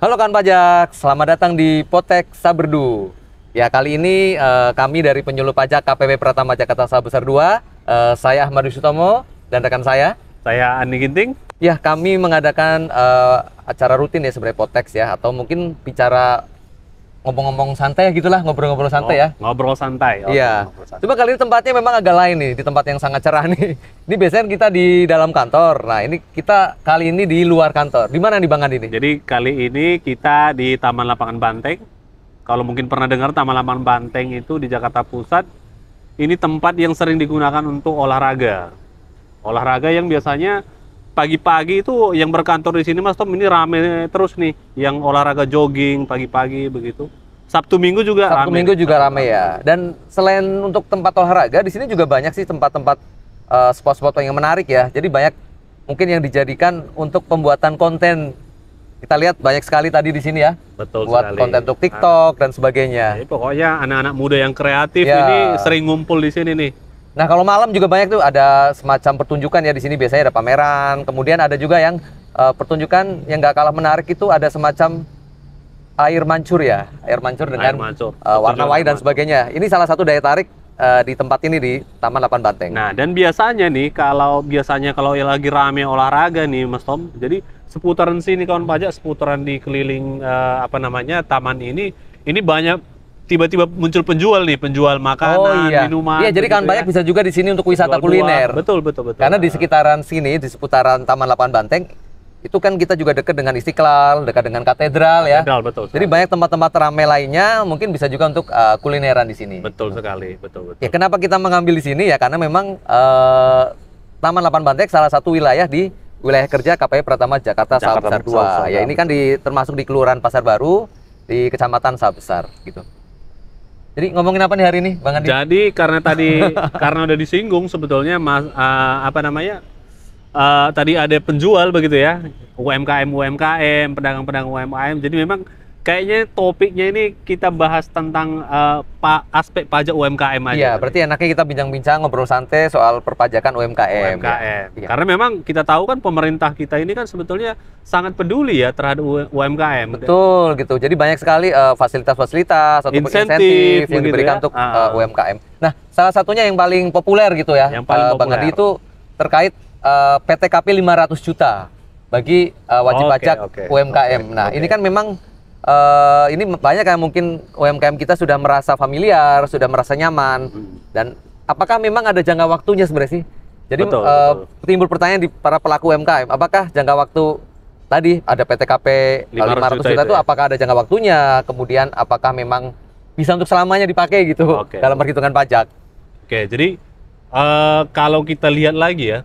Halo kawan pajak, selamat datang di Potek Saberdu. Ya, kali ini kami dari penyuluh pajak KPP Pratama Jakarta Sabesar 2, saya Ahmad Sutomo dan rekan saya Andi Ginting. Ya, kami mengadakan acara rutin ya sebenarnya Potek ya, atau mungkin bicara ngomong-ngomong santai gitulah, ngobrol-ngobrol santai ya. Ngobrol santai. Iya. Cuma kali ini tempatnya memang agak lain nih, di tempat yang sangat cerah nih. Ini biasanya kita di dalam kantor. Nah, ini kita kali ini di luar kantor. Di mana nih Bang Andi nih? Jadi kali ini kita di Taman Lapangan Banteng. Kalau mungkin pernah dengar Taman Lapangan Banteng itu di Jakarta Pusat. Ini tempat yang sering digunakan untuk olahraga. Olahraga yang biasanya pagi-pagi itu yang berkantor di sini Mas Tom, ini rame terus nih, yang olahraga jogging pagi-pagi begitu. Sabtu Minggu juga Sabtu Minggu juga rame ya. Dan selain untuk tempat olahraga, di sini juga banyak sih tempat-tempat spot-spot yang menarik ya. Jadi banyak mungkin yang dijadikan untuk pembuatan konten. Kita lihat banyak sekali tadi di sini ya. Betul buat sekali. Konten untuk TikTok dan sebagainya. Jadi pokoknya anak-anak muda yang kreatif Ya. ini sering ngumpul di sini nih. Nah, kalau malam juga banyak tuh, ada semacam pertunjukan ya di sini, biasanya ada pameran. Kemudian ada juga yang pertunjukan yang nggak kalah menarik, itu ada semacam air mancur ya, air mancur dengan warna-warni dan sebagainya. Ini salah satu daya tarik di tempat ini di Taman Lapangan Banteng. Nah, dan biasanya nih kalau lagi rame olahraga nih Mas Tom, jadi seputaran sini kawan pajak, seputaran di keliling taman ini banyak tiba-tiba muncul penjual makanan, minuman. Iya, jadi kawan pajak bisa juga di sini untuk wisata kuliner. Betul. Karena di sekitaran sini, di seputaran Taman Lapangan Banteng, itu kan kita juga dekat dengan Istiqlal, dekat dengan katedral ya. Betul. Jadi banyak tempat-tempat ramai lainnya, mungkin bisa juga untuk kulineran di sini. Betul sekali, betul. Ya, kenapa kita mengambil di sini ya? Karena memang Taman Lapangan Banteng salah satu wilayah di wilayah kerja KPP Pratama Jakarta Sabesar 2. Ya, ini kan termasuk di Kelurahan Pasar Baru di Kecamatan Sabesar gitu. Jadi ngomongin apa nih hari ini, Bang Andi? Jadi karena udah disinggung sebetulnya tadi ada penjual begitu ya, UMKM, pedagang-pedagang UMKM. Jadi memang kayaknya topiknya ini kita bahas tentang aspek pajak UMKM aja. Iya, berarti enaknya kita bincang-bincang, ngobrol santai soal perpajakan UMKM. Ya. Karena memang kita tahu kan pemerintah kita ini kan sebetulnya sangat peduli ya terhadap UMKM. Betul gitu. Jadi banyak sekali fasilitas-fasilitas atau insentif yang diberikan untuk UMKM. Nah, salah satunya yang paling populer gitu ya, Bang Andi, itu terkait PTKP 500 juta bagi wajib pajak UMKM. Nah, ini kan memang ini banyak yang mungkin UMKM kita sudah merasa familiar, sudah merasa nyaman. Dan apakah memang ada jangka waktunya sebenarnya sih? Jadi timbul pertanyaan di para pelaku UMKM, apakah jangka waktu tadi ada PTKP 500 juta itu apakah ada jangka waktunya? Kemudian apakah memang bisa untuk selamanya dipakai gitu dalam perhitungan pajak? Jadi kalau kita lihat lagi,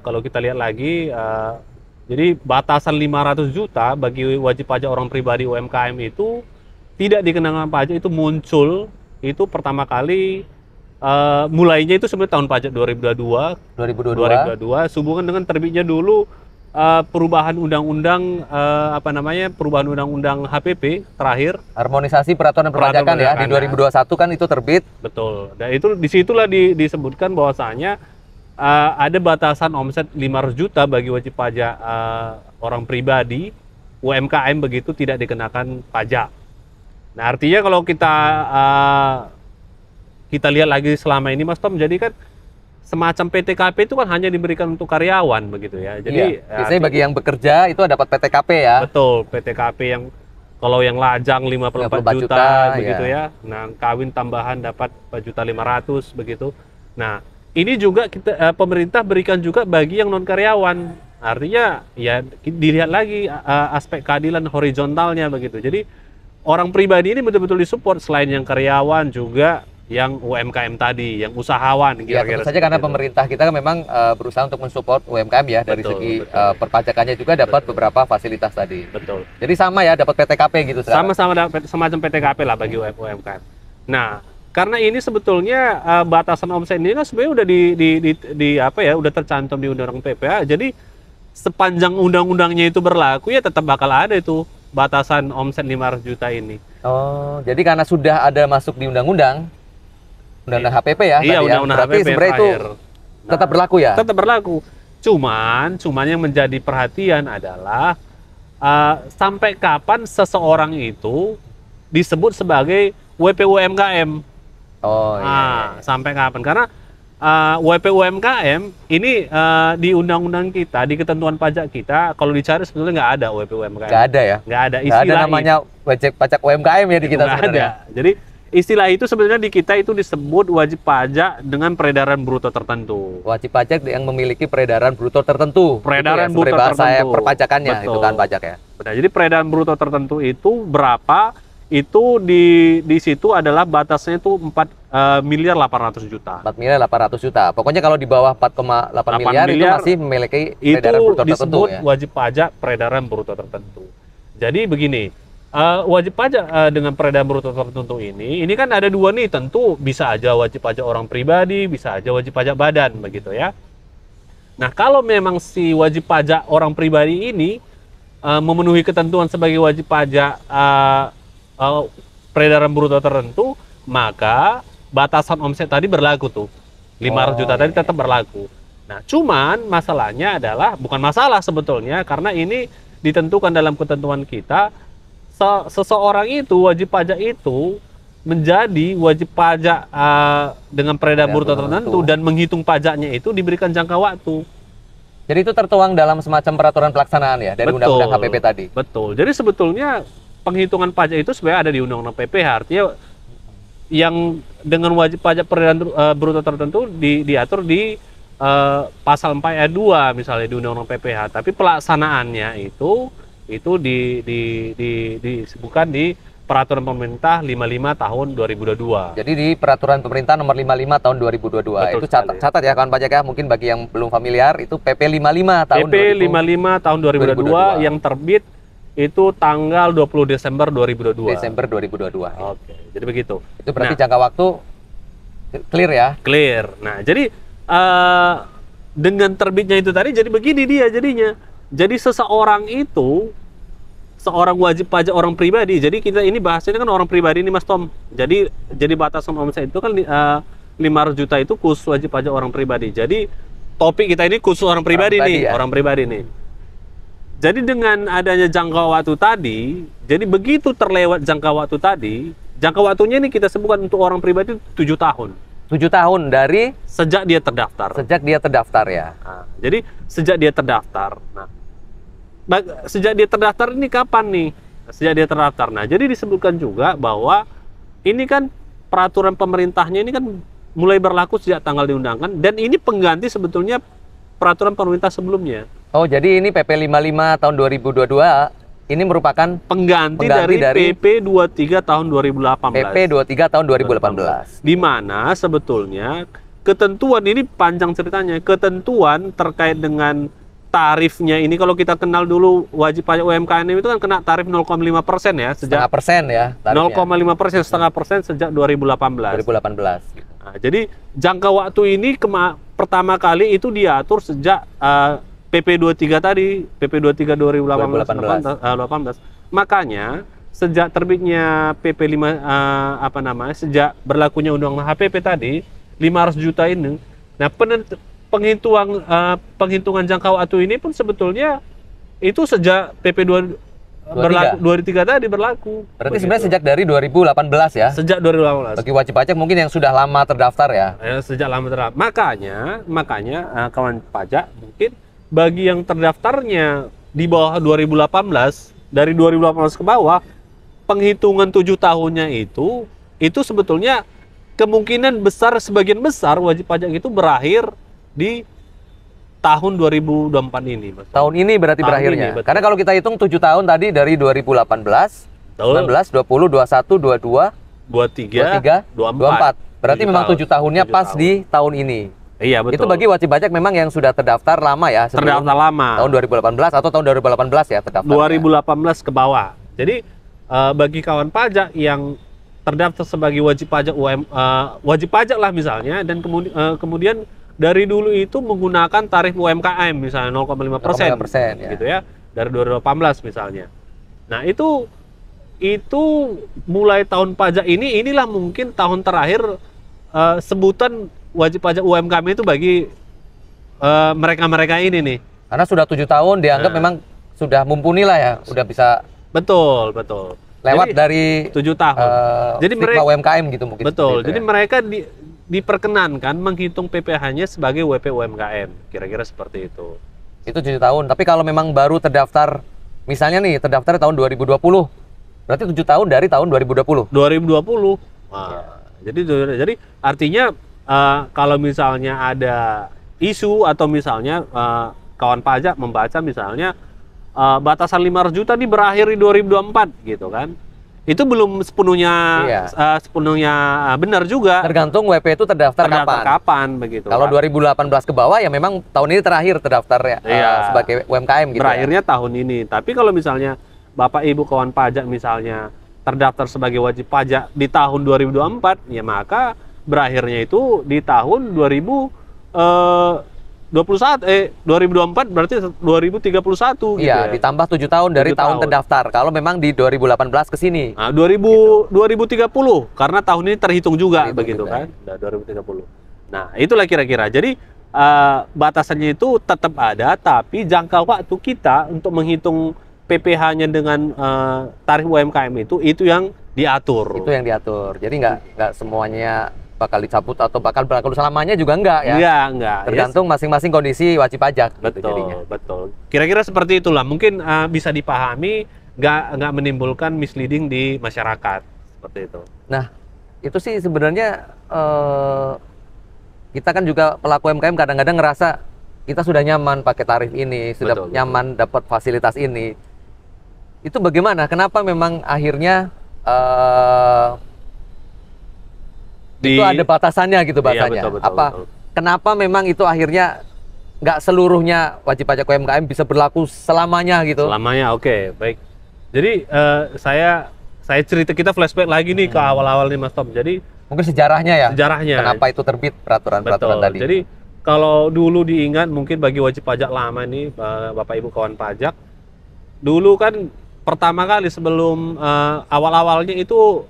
jadi batasan 500 juta bagi wajib pajak orang pribadi UMKM itu tidak dikenakan pajak, itu muncul itu pertama kali mulainya itu sebenarnya tahun pajak 2022 sehubungan dengan terbitnya dulu perubahan undang-undang perubahan undang-undang HPP terakhir, harmonisasi peraturan perpajakan ya, di 2021 kan itu terbit. Betul. Dan itu disitulah disebutkan bahwasanya ada batasan omset 500 juta bagi wajib pajak orang pribadi UMKM begitu tidak dikenakan pajak. Nah, artinya kalau kita lihat lagi selama ini Mas Tom, jadi kan semacam PTKP itu kan hanya diberikan untuk karyawan begitu ya. Jadi biasanya bagi yang bekerja itu dapat PTKP ya. Betul, PTKP yang kalau yang lajang 54 juta begitu ya. Nah, kawin tambahan dapat 4.500.000 begitu. Nah, ini juga pemerintah berikan juga bagi yang non karyawan. Artinya ya dilihat lagi aspek keadilan horizontalnya begitu. Jadi orang pribadi ini betul-betul disupport, selain yang karyawan juga yang UMKM tadi, yang usahawan. Ya, tentu saja karena pemerintah kita kan memang berusaha untuk mensupport UMKM ya, dari segi perpajakannya juga dapat beberapa fasilitas tadi. Betul. Jadi sama ya, dapat PTKP gitu. Sama-sama dapat semacam PTKP lah bagi UMKM. Nah, karena ini sebetulnya batasan omset ini kan sebenarnya udah udah tercantum di Undang-Undang PPA. Jadi sepanjang undang-undangnya itu berlaku ya tetap bakal ada itu batasan omset 500 juta ini. Oh, jadi karena sudah ada masuk di undang-undang HPP ya. Iya, undang-undang HPP sebenarnya itu tetap berlaku ya. Tetap berlaku. Cuman yang menjadi perhatian adalah sampai kapan seseorang itu disebut sebagai WP UMKM. Oh iya. Sampai kapan? Karena WP UMKM ini di undang-undang kita, di ketentuan pajak kita, kalau dicari sebetulnya nggak ada WP UMKM. Nggak ada ya? Nggak ada. Nggak ada namanya wajib pajak UMKM ya di kita sebenarnya. Ada. Jadi istilah itu sebenarnya di kita itu disebut wajib pajak dengan peredaran bruto tertentu. Wajib pajak yang memiliki peredaran bruto tertentu. Peredaran bruto tertentu. Saya perpajakannya, betul. itu kan pajak ya. Benar. Jadi peredaran bruto tertentu itu berapa? Itu di situ adalah batasnya itu 4 miliar 800 juta. 4 miliar 800 juta. Pokoknya kalau di bawah 4,8 miliar itu masih memiliki peredaran bruto tertentu ya. Itu disebut wajib pajak peredaran bruto tertentu. Jadi begini, wajib pajak dengan peredaran bruto tertentu ini kan ada dua nih, tentu bisa aja wajib pajak orang pribadi, bisa aja wajib pajak badan begitu ya. Nah, kalau memang si wajib pajak orang pribadi ini memenuhi ketentuan sebagai wajib pajak peredaran bruto tertentu, maka batasan omset tadi berlaku tuh. 500 juta tadi tetap berlaku. Nah, cuman masalahnya adalah, bukan masalah sebetulnya, karena ini ditentukan dalam ketentuan kita, seseorang itu, wajib pajak itu, menjadi wajib pajak dengan peredaran bruto tertentu, dan menghitung pajaknya itu diberikan jangka waktu. Jadi itu tertuang dalam semacam peraturan pelaksanaan ya, dari Undang-Undang HPP tadi? Betul. Jadi sebetulnya penghitungan pajak itu sebenarnya ada di Undang-Undang PPH, artinya yang dengan wajib pajak peredaran bruto tertentu diatur di pasal 4 ayat 2 misalnya di Undang-Undang PPH, tapi pelaksanaannya itu disebutkan di Peraturan Pemerintah 55 tahun 2022. Jadi di Peraturan Pemerintah nomor 55 tahun 2022. Betul, itu catat ya kawan pajak ya, mungkin bagi yang belum familiar, itu PP 55 tahun PP 55 tahun 2022 yang terbit itu tanggal 20 Desember 2022. Desember 2022. Oke, jadi begitu. Itu berarti jangka waktu clear ya? Clear. Nah, jadi dengan terbitnya itu tadi, jadi begini dia jadinya. Jadi seseorang itu, seorang wajib pajak orang pribadi. Jadi kita ini bahasanya kan orang pribadi ini Mas Tom. Jadi batasan omset itu kan 500 juta itu khusus wajib pajak orang pribadi. Jadi topik kita ini khusus orang pribadi nih, ya? Orang pribadi nih. Jadi dengan adanya jangka waktu tadi, jadi begitu terlewat jangka waktu tadi, jangka waktunya ini kita sebutkan untuk orang pribadi 7 tahun. 7 tahun dari sejak dia terdaftar. Sejak dia terdaftar ya. Nah, jadi sejak dia terdaftar. Nah, sejak dia terdaftar ini kapan nih? Sejak dia terdaftar. Nah, jadi disebutkan juga bahwa ini kan peraturan pemerintahnya ini kan mulai berlaku sejak tanggal diundangkan, dan ini pengganti sebetulnya peraturan pemerintah sebelumnya. Oh, jadi ini PP 55 tahun 2022 ini merupakan pengganti dari PP 23 tahun 2018. PP 23 tahun 2018. Di mana sebetulnya ketentuan ini panjang ceritanya. Ketentuan terkait dengan tarifnya ini, kalau kita kenal dulu wajib pajak UMKM itu kan kena tarif 0,5% ya, sejak 0,5% ya. 0,5%, 0,5% sejak 2018. 2018. Nah, jadi jangka waktu ini pertama kali itu diatur sejak PP 23 tadi, PP 23 2018. Makanya sejak terbitnya PP 5 sejak berlakunya Undang-Undang HPP tadi 500 juta ini. Nah, penghitungan jangka waktu ini pun sebetulnya itu sejak PP 23 tadi berlaku. Berarti sebenarnya sejak dari 2018 ya? Sejak 2018. Bagi wajib pajak mungkin yang sudah lama terdaftar ya? Sejak lama terdaftar. Makanya kawan pajak mungkin bagi yang terdaftarnya di bawah 2018, dari 2018 ke bawah, penghitungan 7 tahunnya itu sebetulnya kemungkinan besar, sebagian besar wajib pajak itu berakhir di tahun 2024 ini. Mas. Tahun ini berarti berakhirnya. Ini, karena kalau kita hitung 7 tahun tadi dari 2018, 19, 20, 21, 22, 23, 24. Berarti memang 7 tahunnya pas di tahun ini. Iya, betul. Itu bagi wajib pajak memang yang sudah terdaftar lama ya? Terdaftar lama. Tahun 2018 atau tahun 2018 ya terdaftar? 2018 ke bawah. Jadi bagi kawan pajak yang terdaftar sebagai wajib pajak wajib pajak lah misalnya, dan kemudian dari dulu itu menggunakan tarif UMKM misalnya 0,5% gitu ya, dari 2018 misalnya. Nah, itu mulai tahun pajak inilah mungkin tahun terakhir sebutan wajib pajak UMKM itu bagi mereka-mereka ini nih. Karena sudah 7 tahun dianggap memang sudah mumpuni lah ya, udah bisa betul lewat jadi, dari 7 tahun. Jadi mereka UMKM gitu mungkin. Betul. Jadi ya. mereka diperkenankan menghitung PPh-nya sebagai WP UMKM, kira-kira seperti itu. Itu 7 tahun. Tapi kalau memang baru terdaftar, misalnya nih terdaftar tahun 2020, berarti 7 tahun dari tahun 2020. 2020. Nah, jadi artinya kalau misalnya ada isu atau misalnya kawan pajak membaca misalnya batasan 500 juta ini berakhir di 2024 gitu kan. Itu belum sepenuhnya benar juga. Tergantung WP itu terdaftar kapan begitu. Kalau 2018 ke bawah ya memang tahun ini terakhir terdaftar ya, sebagai UMKM gitu. Berakhirnya tahun ini. Tapi kalau misalnya Bapak Ibu kawan pajak misalnya terdaftar sebagai wajib pajak di tahun 2024, ya maka berakhirnya itu di tahun 2024 berarti 2031 gitu ya. Ditambah 7 tahun dari tahun terdaftar. Kalau memang di 2018 ke sini. Nah, 2030 karena tahun ini terhitung juga begitu kan. 2030. Nah, itulah kira-kira. Jadi batasannya itu tetap ada, tapi jangka waktu kita untuk menghitung PPh-nya dengan tarif UMKM itu yang diatur. Itu yang diatur. Jadi nggak semuanya bakal dicabut atau bakal berlaku selamanya juga enggak ya? Enggak. Tergantung masing-masing kondisi wajib pajak. Betul. Kira-kira seperti itulah. Mungkin bisa dipahami, nggak menimbulkan misleading di masyarakat seperti itu. Nah, itu sih sebenarnya kita kan juga pelaku UMKM kadang-kadang ngerasa kita sudah nyaman pakai tarif ini, sudah nyaman dapat fasilitas ini. Itu bagaimana? Kenapa memang akhirnya itu ada batasannya gitu bahasanya. Betul. Kenapa memang itu akhirnya nggak seluruhnya wajib pajak UMKM bisa berlaku selamanya gitu? Selamanya, oke, baik. Jadi saya cerita, kita flashback lagi nih ke awal-awal nih Mas Tom. Jadi mungkin sejarahnya ya. Kenapa itu terbit peraturan-peraturan tadi? Jadi kalau dulu diingat mungkin bagi wajib pajak lama nih Bapak Ibu kawan pajak, dulu kan pertama kali sebelum awal-awalnya itu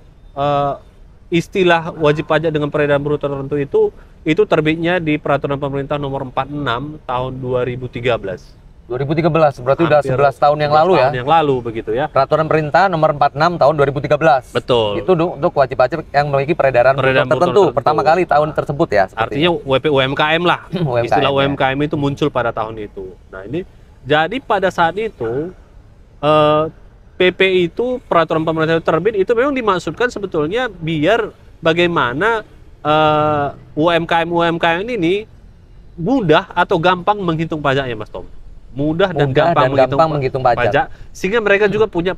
istilah wajib pajak dengan peredaran bruto tertentu itu terbitnya di Peraturan Pemerintah Nomor 46 tahun 2013. 2013 berarti udah 11 tahun yang lalu ya? 11 tahun yang lalu begitu ya. Peraturan Pemerintah Nomor 46 tahun 2013. Betul. Itu untuk wajib pajak yang memiliki peredaran tertentu. Pertama kali tahun tersebut ya. Artinya WP UMKM lah. Istilah UMKM itu muncul pada tahun itu. Nah ini jadi pada saat itu PP itu peraturan pemerintah terbit itu memang dimaksudkan sebetulnya biar bagaimana UMKM ini mudah atau gampang menghitung pajaknya Mas Tom. Mudah dan gampang menghitung pajak sehingga mereka juga punya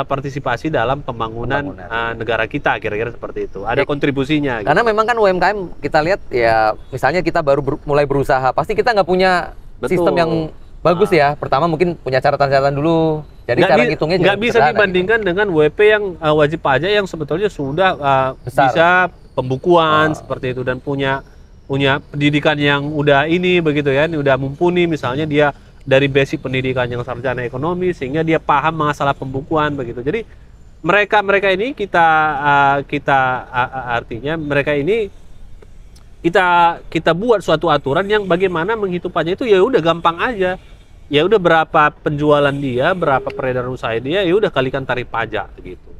partisipasi dalam pembangunan negara kita, kira-kira seperti itu. Ada kontribusinya. Karena memang kan UMKM kita lihat ya, misalnya kita baru mulai berusaha, pasti kita nggak punya sistem yang bagus ya. Pertama mungkin punya catatan-catatan dulu. Jadi cara ngitungnya nggak bisa dibandingkan dengan WP yang wajib pajak yang sebetulnya sudah bisa pembukuan seperti itu dan punya pendidikan yang udah ini begitu ya, udah mumpuni, misalnya dia dari basic pendidikan yang sarjana ekonomi sehingga dia paham masalah pembukuan begitu. Jadi mereka ini artinya mereka ini kita buat suatu aturan yang bagaimana menghitung pajak itu ya udah gampang aja. Ya udah berapa penjualan dia, berapa peredaran usaha dia, ya udah kalikan tarif pajak gitu.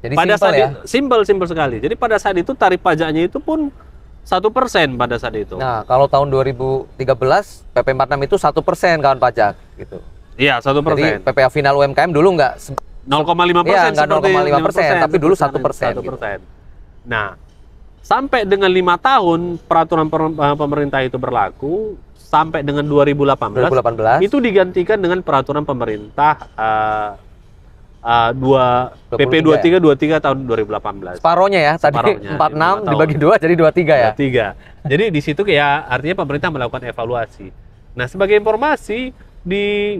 Jadi pada saat ya? Simpel sekali. Jadi pada saat itu tarif pajaknya itu pun 1% pada saat itu. Nah, kalau tahun 2013 PP 46 itu 1% kawan pajak gitu. Iya, 1%. Jadi PPh final UMKM dulu nggak 0,5%. Iya, nggak 0,5%, tapi dulu 1%. Gitu. Nah, sampai dengan 5 tahun peraturan pemerintah itu berlaku sampai dengan 2018 itu digantikan dengan peraturan pemerintah PP 23 tahun 2018. Separohnya ya, tadi 46 dibagi 2 jadi 23 ya. 23. Jadi di situ ya artinya pemerintah melakukan evaluasi. Nah, sebagai informasi di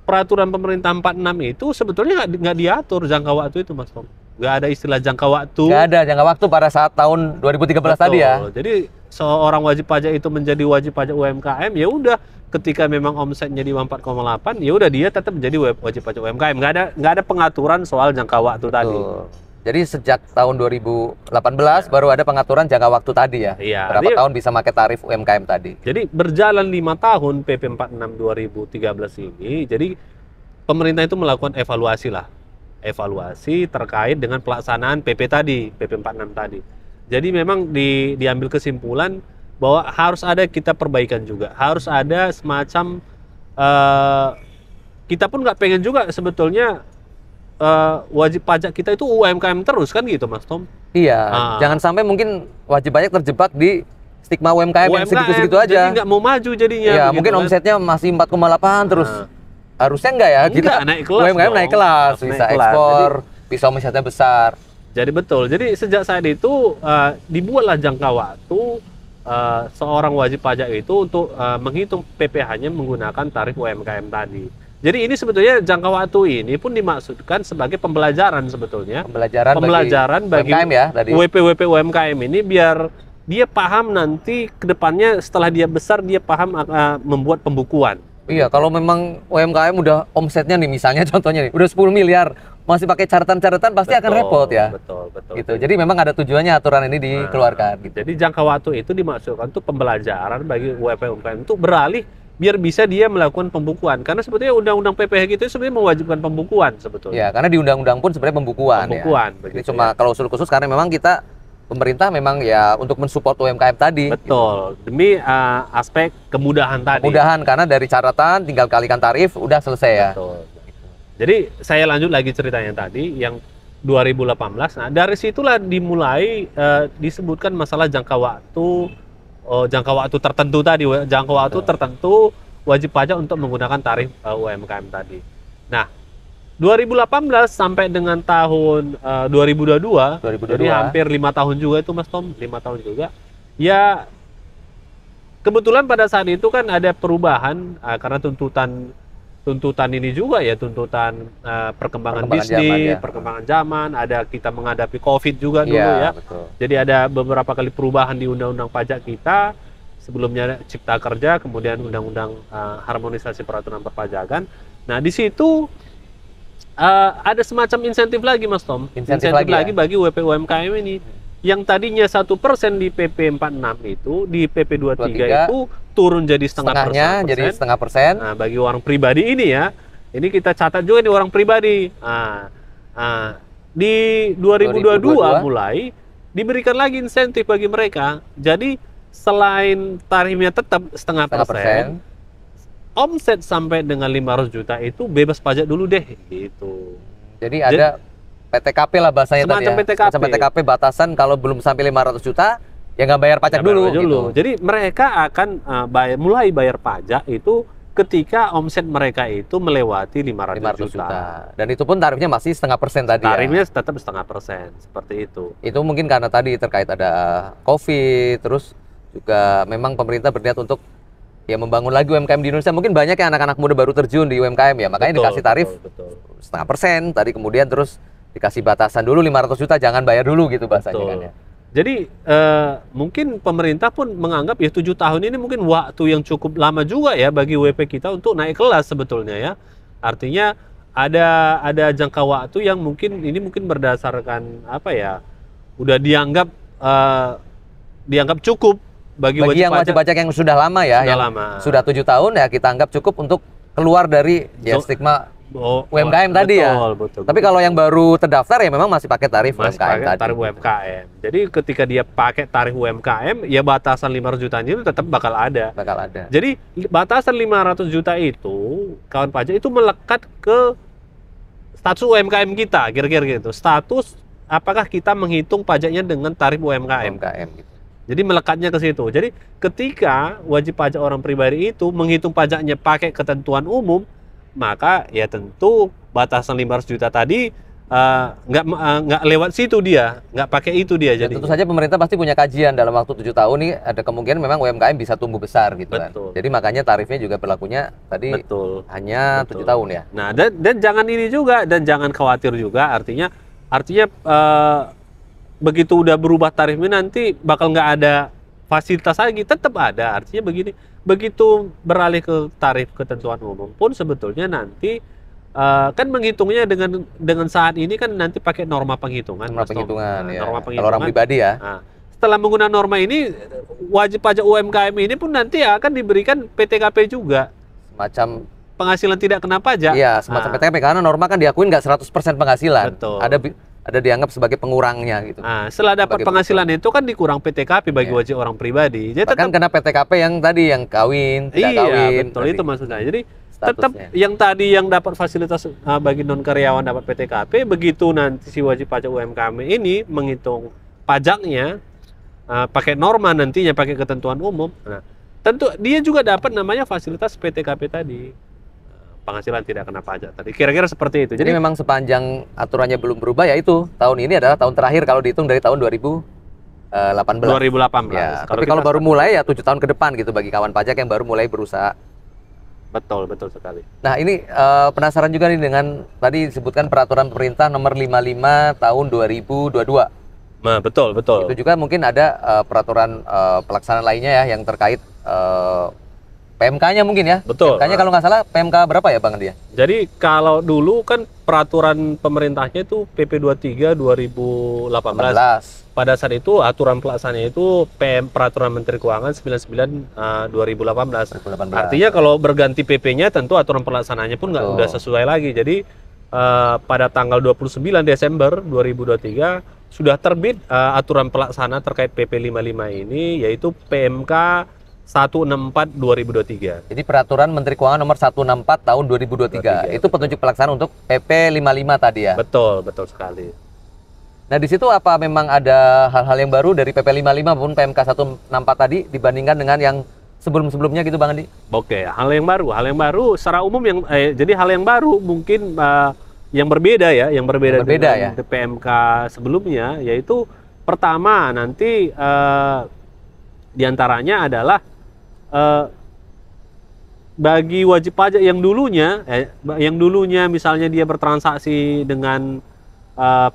peraturan pemerintah 46 itu sebetulnya nggak diatur jangka waktu itu Mas Tom. Nggak ada istilah jangka waktu. Nggak ada jangka waktu pada saat tahun 2013 tadi ya. Jadi seorang wajib pajak itu menjadi wajib pajak UMKM, ya udah ketika memang omsetnya di 4,8, ya udah dia tetap menjadi wajib pajak UMKM. Nggak ada pengaturan soal jangka waktu tadi. Jadi sejak tahun 2018 baru ada pengaturan jangka waktu tadi ya. Iya, berapa tahun bisa pakai tarif UMKM tadi. Jadi berjalan 5 tahun PP 46 2013 ini, jadi pemerintah itu melakukan evaluasi lah. Evaluasi terkait dengan pelaksanaan PP tadi, PP 46 tadi. Jadi memang diambil kesimpulan bahwa harus ada kita perbaikan juga. Harus ada semacam, kita pun nggak pengen juga sebetulnya wajib pajak kita itu UMKM terus kan gitu Mas Tom? Iya, jangan sampai mungkin wajib pajak terjebak di stigma UMKM yang segitu-segitu aja. Jadi nggak mau maju jadinya. Iya, mungkin kan omsetnya masih 4,8 terus. Harusnya enggak ya? Enggak, naik kelas UMKM naik kelas, bisa ekspor, bisa omsetnya besar. Jadi betul. Jadi sejak saat itu dibuatlah jangka waktu seorang wajib pajak itu untuk menghitung PPh-nya menggunakan tarif UMKM tadi. Jadi ini sebetulnya jangka waktu ini pun dimaksudkan sebagai pembelajaran sebetulnya. Pembelajaran bagi UMKM ya, tadi. WP UMKM ini biar dia paham nanti ke depannya setelah dia besar dia paham membuat pembukuan. Iya, kalau memang UMKM udah omsetnya nih misalnya contohnya nih udah 10 miliar masih pakai catatan-catatan pasti akan repot ya. Betul. Gitu. Jadi memang ada tujuannya aturan ini dikeluarkan. Gitu. Jadi jangka waktu itu dimaksudkan untuk pembelajaran bagi UMKM untuk beralih biar bisa dia melakukan pembukuan. Karena sebetulnya undang-undang PPh itu sebenarnya mewajibkan pembukuan sebetulnya. Ya, karena di undang-undang pun sebenarnya pembukuan ya. Ini cuma klausul khusus karena memang kita pemerintah memang ya untuk mensupport UMKM tadi. Betul. Demi aspek kemudahan tadi. Kemudahan karena dari catatan tinggal kalikan tarif udah selesai ya. Betul. Jadi saya lanjut lagi ceritanya tadi yang 2018. Nah, dari situlah dimulai disebutkan masalah jangka waktu tertentu tadi, jangka waktu tertentu wajib pajak untuk menggunakan tarif UMKM tadi. Nah, 2018 sampai dengan tahun 2022, jadi hampir 5 tahun juga itu Mas Tom, 5 tahun juga. Ya, kebetulan pada saat itu kan ada perubahan karena tuntutan ini juga ya, tuntutan perkembangan bisnis, perkembangan zaman, ada kita menghadapi COVID juga dulu ya. Betul. Jadi ada beberapa kali perubahan di undang-undang pajak kita, sebelumnya Cipta Kerja, kemudian undang-undang harmonisasi peraturan perpajakan. Nah, di situ ada semacam insentif lagi Mas Tom, insentif lagi bagi WP UMKM ini. Yang tadinya 1% di PP 46 itu, di PP 23 itu turun jadi setengah persen. Nah, bagi orang pribadi ini ya, ini kita catat juga di orang pribadi. Di 2022 mulai diberikan lagi insentif bagi mereka. Jadi selain tarifnya tetap setengah persen, omset sampai dengan 500 juta itu bebas pajak dulu deh gitu. Jadi ada PTKP lah bahasanya tadi ya. Semacam PTKP batasan kalau belum sampai 500 juta ya nggak bayar pajak dulu. Gitu. Jadi mereka akan mulai bayar pajak itu ketika omset mereka itu melewati 500 juta. Dan itu pun tarifnya masih setengah persen tadi. Tarifnya tetap setengah persen seperti itu. Itu mungkin karena tadi terkait ada COVID, terus juga memang pemerintah berniat untuk ya membangun lagi UMKM di Indonesia. Mungkin banyak ya anak-anak muda baru terjun di UMKM ya, makanya dikasih tarif setengah persen tadi, kemudian terus dikasih batasan dulu 500 juta, jangan bayar dulu gitu bahasanya kan ya. Jadi mungkin pemerintah pun menganggap ya 7 tahun ini mungkin waktu yang cukup lama juga ya bagi WP kita untuk naik kelas sebetulnya ya. Artinya ada jangka waktu yang mungkin berdasarkan apa ya, udah dianggap cukup bagi yang wajib pajak yang sudah lama ya, sudah 7 tahun ya kita anggap cukup untuk keluar dari ya stigma UMKM tadi ya. Betul. Tapi kalau yang baru terdaftar ya memang masih pakai tarif UMKM tadi. Tarif UMKM. Jadi ketika dia pakai tarif UMKM, ya batasan 500 juta itu tetap bakal ada. Jadi batasan 500 juta itu kawan pajak itu melekat ke status UMKM kita, kira-kira gitu. Status apakah kita menghitung pajaknya dengan tarif UMKM gitu. Jadi melekatnya ke situ. Jadi ketika wajib pajak orang pribadi itu menghitung pajaknya pakai ketentuan umum, maka ya tentu batasan 500 juta tadi nggak lewat situ dia, nggak pakai itu dia. Jadi tentu saja pemerintah pasti punya kajian dalam waktu 7 tahun nih, ada kemungkinan memang UMKM bisa tumbuh besar gitu kan. Jadi makanya tarifnya juga berlakunya tadi hanya 7 tahun ya. Nah dan jangan ini juga, dan jangan khawatir juga, artinya begitu udah berubah tarifnya nanti bakal nggak ada fasilitas lagi, tetap ada. Artinya begini, begitu beralih ke tarif ketentuan umum pun sebetulnya nanti kan menghitungnya dengan saat ini kan nanti pakai norma penghitungan. Norma penghitungan kalau orang pribadi ya. Nah, setelah menggunakan norma ini, wajib pajak UMKM ini pun nanti akan diberikan PTKP juga. Semacam penghasilan tidak kena pajak. Iya, semacam PTKP karena norma kan diakuin nggak 100% penghasilan. Betul. Ada dianggap sebagai pengurangnya gitu. Nah, setelah dapat penghasilan itu kan dikurang PTKP bagi wajib orang pribadi. Jadi bahkan kena PTKP yang tadi yang kawin, tidak kawin. Iya, betul itu maksudnya. Jadi tetap yang tadi yang dapat fasilitas bagi non karyawan dapat PTKP, begitu nanti si wajib pajak UMKM ini menghitung pajaknya pakai norma nantinya pakai ketentuan umum. Nah, tentu dia juga dapat namanya fasilitas PTKP tadi. Penghasilan tidak kena pajak tadi. Kira-kira seperti itu. Jadi memang sepanjang aturannya belum berubah, ya itu tahun ini adalah tahun terakhir kalau dihitung dari tahun 2018. Ya, tapi kalau baru mulai ya 7 tahun ke depan gitu bagi kawan pajak yang baru mulai berusaha. Betul sekali. Nah ini penasaran juga nih dengan tadi disebutkan peraturan pemerintah nomor 55 tahun 2022. Nah, betul. Itu juga mungkin ada peraturan pelaksanaan lainnya ya yang terkait PMK-nya mungkin ya. Betul. PMK-nya kalau nggak salah PMK berapa ya Bang dia? Jadi kalau dulu kan peraturan pemerintahnya itu PP 23 2018. Pada saat itu aturan pelaksananya itu Peraturan Menteri Keuangan 99 2018. Artinya kalau berganti PP-nya tentu aturan pelaksanaannya pun nggak udah sesuai lagi. Jadi pada tanggal 29 Desember 2023 sudah terbit aturan pelaksana terkait PP 55 ini, yaitu PMK 164 2023. Jadi peraturan Menteri Keuangan nomor 164 tahun 2023. Itu petunjuk pelaksanaan untuk PP 55 tadi ya. Betul sekali. Nah, di situ apa memang ada hal-hal yang baru dari PP 55 maupun PMK 164 tadi dibandingkan dengan yang sebelum-sebelumnya gitu Bang Andi? Oke, hal yang baru secara umum yang jadi hal yang baru mungkin yang berbeda dengan ya. PMK sebelumnya, yaitu pertama nanti diantaranya adalah bagi wajib pajak yang dulunya misalnya dia bertransaksi dengan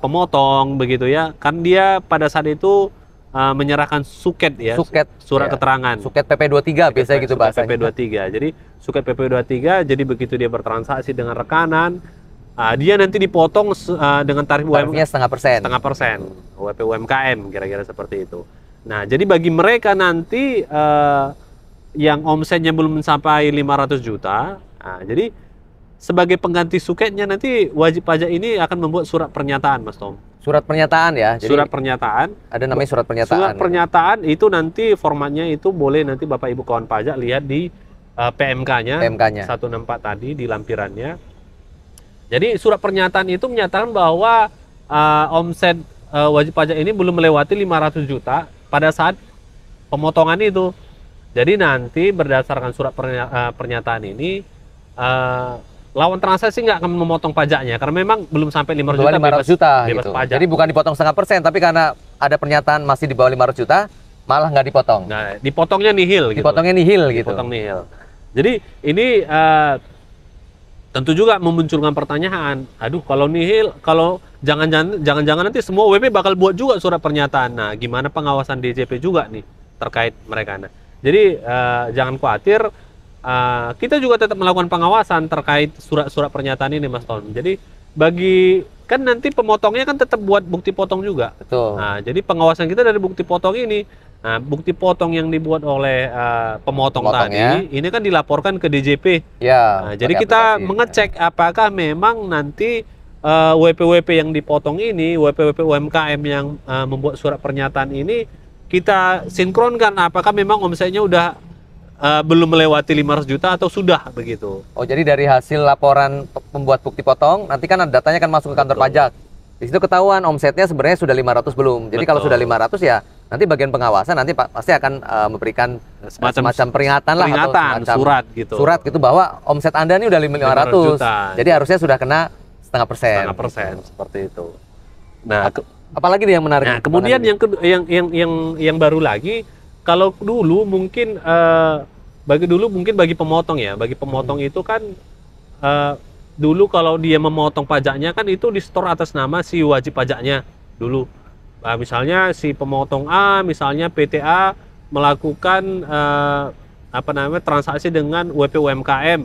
pemotong begitu ya, kan dia pada saat itu menyerahkan suket ya, surat keterangan. Suket PP 23 biasanya gitu bahasanya. PP 23. Jadi suket PP 23, jadi begitu dia bertransaksi dengan rekanan, dia nanti dipotong dengan tarif tarifnya 0,5%. UMP UMKM kira-kira seperti itu. Nah, jadi bagi mereka nanti yang omsetnya belum sampai 500 juta, jadi sebagai pengganti suketnya nanti wajib pajak ini akan membuat surat pernyataan, Mas Tom. Surat pernyataan ya? Jadi surat pernyataan. Ada namanya surat pernyataan. Surat pernyataan itu nanti formatnya itu boleh nanti Bapak Ibu kawan pajak lihat di PMK-nya 164 tadi di lampirannya. Jadi surat pernyataan itu menyatakan bahwa omset wajib pajak ini belum melewati 500 juta pada saat pemotongan itu. Jadi nanti berdasarkan surat pernyataan ini lawan transaksi nggak akan memotong pajaknya karena memang belum sampai 500 juta bebas gitu. pajak. Jadi bukan dipotong 0,5%, tapi karena ada pernyataan masih di bawah 500 juta malah nggak dipotong. Nah, dipotongnya nihil gitu. Dipotongnya nihil gitu. Dipotong nihil. Jadi ini tentu juga memunculkan pertanyaan, aduh kalau nihil, kalau jangan-jangan nanti semua WP bakal buat juga surat pernyataan. Nah, gimana pengawasan DJP juga nih terkait mereka? Nah, jadi jangan khawatir, kita juga tetap melakukan pengawasan terkait surat-surat pernyataan ini, Mas Tom. Jadi kan nanti pemotongnya kan tetap buat bukti potong juga. Betul. Nah, jadi pengawasan kita dari bukti potong ini. Nah, bukti potong yang dibuat oleh pemotong tadi, ini kan dilaporkan ke DJP. Ya. Nah, jadi kita mengecek apakah memang nanti WP-WP yang dipotong ini, WP-WP UMKM yang membuat surat pernyataan ini, kita sinkronkan apakah memang omsetnya udah belum melewati 500 juta atau sudah begitu. Oh, jadi dari hasil laporan pembuat bukti potong, nanti kan datanya kan masuk ke kantor pajak. Di situ ketahuan omsetnya sebenarnya sudah 500 belum. Jadi kalau sudah 500 ya nanti bagian pengawasan nanti pasti akan memberikan semacam peringatan lah, atau semacam surat gitu bahwa omset Anda ini udah 500. Jadi harusnya sudah kena 0,5%. 0,5% seperti itu. Nah, apalagi nih yang menarik. Nah, kemudian yang baru lagi, kalau dulu mungkin bagi pemotong ya, bagi pemotong itu kan dulu kalau dia memotong pajaknya kan itu di store atas nama si wajib pajaknya dulu. Misalnya si pemotong A, misalnya PTA melakukan transaksi dengan WP UMKM.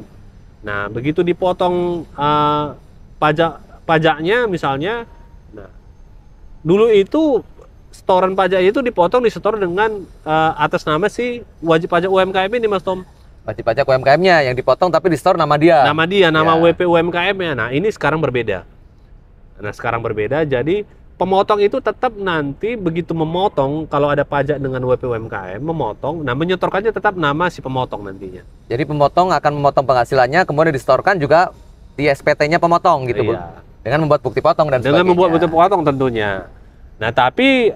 Nah, begitu dipotong pajaknya misalnya, nah, dulu itu setoran pajak itu dipotong di setor dengan atas nama si wajib pajak UMKM ini, Mas Tom. Wajib pajak UMKM-nya yang dipotong tapi di store nama dia. Nama WP UMKM-nya. Nah, ini sekarang berbeda. Jadi pemotong itu tetap nanti begitu memotong, kalau ada pajak dengan WP UMKM, memotong, nah menyetorkannya tetap nama si pemotong nantinya. Jadi pemotong akan memotong penghasilannya, kemudian distorkan juga di SPT-nya pemotong gitu, Bu. Dengan membuat bukti potong dan sebagainya. Dengan membuat bukti potong tentunya. Nah, tapi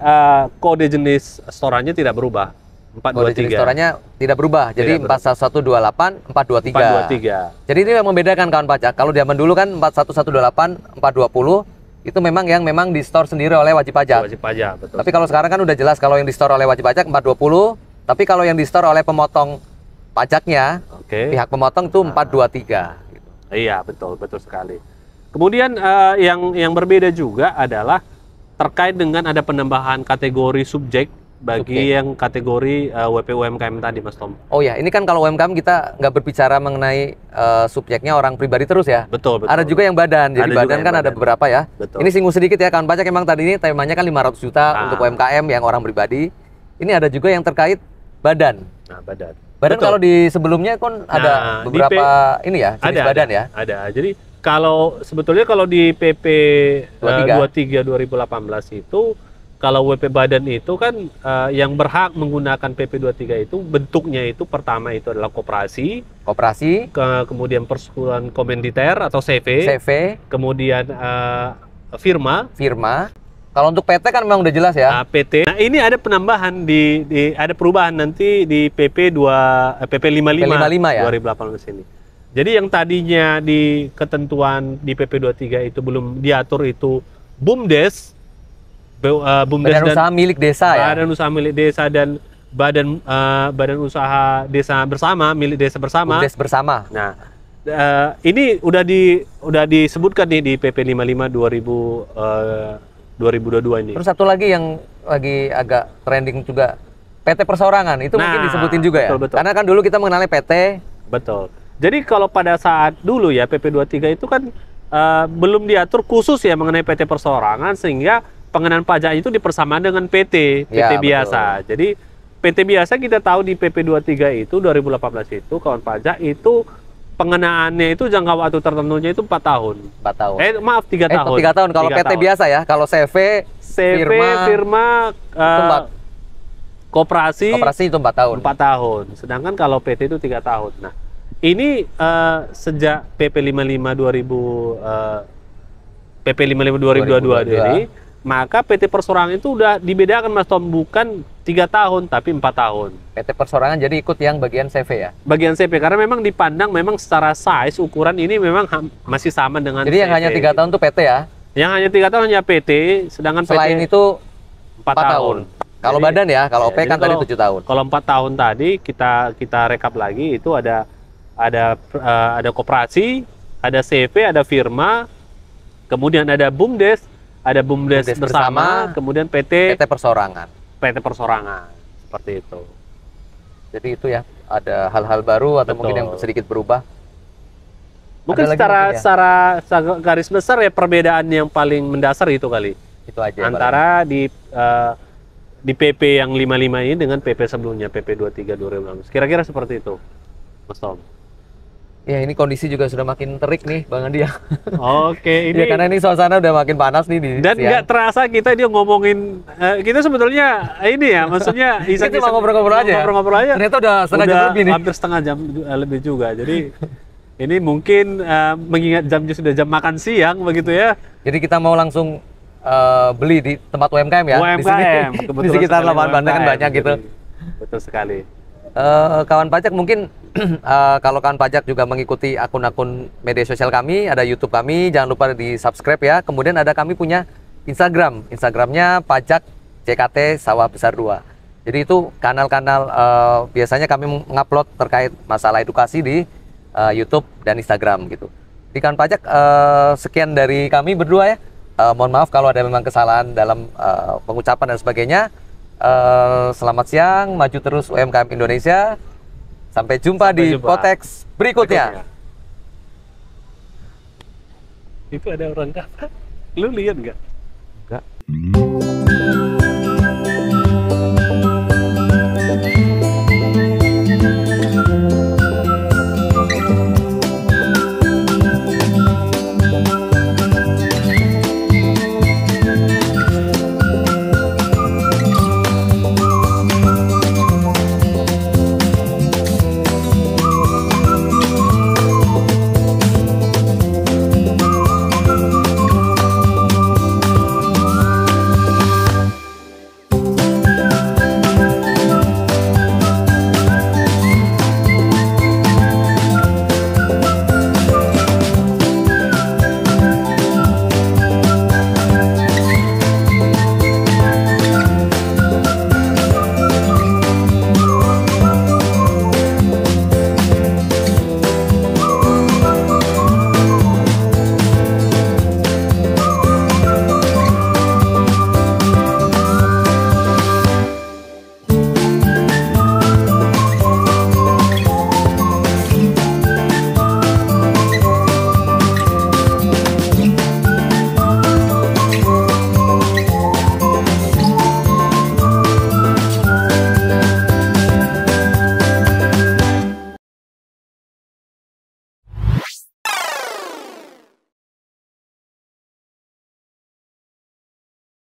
kode jenis storannya tidak berubah. 423. Kode jenis storannya tidak berubah. Jadi 41128 423. Jadi ini yang membedakan kawan pajak. Kalau zaman dulu kan 41128 420 itu memang di store sendiri oleh wajib pajak. Wajib pajak, betul. Tapi kalau sekarang kan udah jelas kalau yang di store oleh wajib pajak 420, tapi kalau yang di store oleh pemotong pajaknya, pihak pemotong itu 423. Gitu. Iya, betul sekali. Kemudian yang berbeda juga adalah terkait dengan ada penambahan kategori subjek bagi yang kategori WP UMKM tadi, Mas Tom. Oh ya, ini kan kalau UMKM kita nggak berbicara mengenai subjeknya orang pribadi terus ya. Betul. Ada juga yang badan. Jadi badan kan ada beberapa ya. Betul. Ini singgung sedikit ya kawan pajak, emang tadi ini temanya kan 500 juta untuk UMKM yang orang pribadi. Ini ada juga yang terkait badan. Nah, badan. Badan kalau di sebelumnya kan ada beberapa ini ya, jenis badan ya. Ada. Jadi sebetulnya kalau di PP 23 2018 itu, kalau WP badan itu kan yang berhak menggunakan PP 23 itu bentuknya itu pertama itu adalah koperasi, kemudian persekutuan komanditer atau CV, kemudian firma. Kalau untuk PT kan memang udah jelas ya. PT. Nah, ini ada penambahan ada perubahan nanti di PP 55 ya? 2018 ini. Jadi yang tadinya di ketentuan di PP 23 itu belum diatur itu BUMDes, badan usaha milik desa ya. Badan usaha milik desa dan badan usaha desa bersama, milik desa bersama. BUMDes bersama. Nah, ini udah disebutkan nih di PP 55 2022 ini. Terus satu lagi yang lagi agak trending juga, PT perseorangan. Itu mungkin disebutin juga ya. Betul. Karena kan dulu kita mengenalnya PT. Betul. Jadi kalau pada saat dulu ya PP 23 itu kan belum diatur khusus ya mengenai PT perseorangan, sehingga pengenaan pajak itu dipersamaan dengan PT biasa. Jadi PT biasa kita tahu di PP 23 itu 2018 itu kawan pajak itu pengenaannya itu jangka waktu tertentunya itu 4 tahun. 4 tahun. 3 tahun. 3 tahun kalau PT biasa ya. Kalau CV firma koperasi itu 4 tahun. 4 tahun. Sedangkan kalau PT itu 3 tahun. Nah, ini sejak PP 55 2022 ini, maka PT perseorangan itu udah dibedakan, Mas Tom, bukan 3 tahun tapi 4 tahun. PT perseorangan jadi ikut yang bagian CV ya? Bagian CV, karena memang dipandang memang secara size ukuran ini memang masih sama dengan jadi CV. Yang hanya 3 tahun itu PT ya? Yang hanya 3 tahun hanya PT, sedangkan selain PT itu 4 tahun. Kalau badan ya, kalau OP kan tadi 7 tahun. Kalau 4 tahun tadi kita rekap lagi itu ada koperasi, ada CV, ada firma, kemudian ada BUMDes, bersama, kemudian PT perseorangan. PT perseorangan, seperti itu. Jadi itu ya, ada hal-hal baru atau mungkin yang sedikit berubah. Mungkin secara garis besar ya perbedaan yang paling mendasar itu kali. Itu aja. Antara di PP yang 55 ini dengan PP sebelumnya, PP 23 2016. Kira-kira seperti itu, Mas Tom. Ya, ini kondisi juga sudah makin terik nih, Bang Andi ya. Oke, ini ya, karena ini suasana udah makin panas nih dan nggak terasa kita ngomongin kita sebetulnya ini ya, maksudnya kita cuma ngobrol-ngobrol aja. Ternyata udah setengah jam lebih nih. Hampir setengah jam lebih juga. Jadi ini mungkin mengingat jamnya sudah jam makan siang begitu ya. Jadi kita mau langsung beli di tempat UMKM ya. UMKM. Di sekitar lapangan Banteng kan banyak gitu. Betul sekali. Kawan pajak mungkin kalau kawan pajak juga mengikuti akun-akun media sosial kami, ada YouTube kami, jangan lupa di subscribe ya. Kemudian ada kami punya Instagramnya Pajak CKT Sawah Besar 2. Jadi itu kanal-kanal biasanya kami mengupload terkait masalah edukasi di YouTube dan Instagram gitu. Di kawan pajak sekian dari kami berdua ya. Mohon maaf kalau ada memang kesalahan dalam pengucapan dan sebagainya. Selamat siang, maju terus UMKM Indonesia. Sampai jumpa di Potex berikutnya. Itu ada orang kata, lu lihat nggak?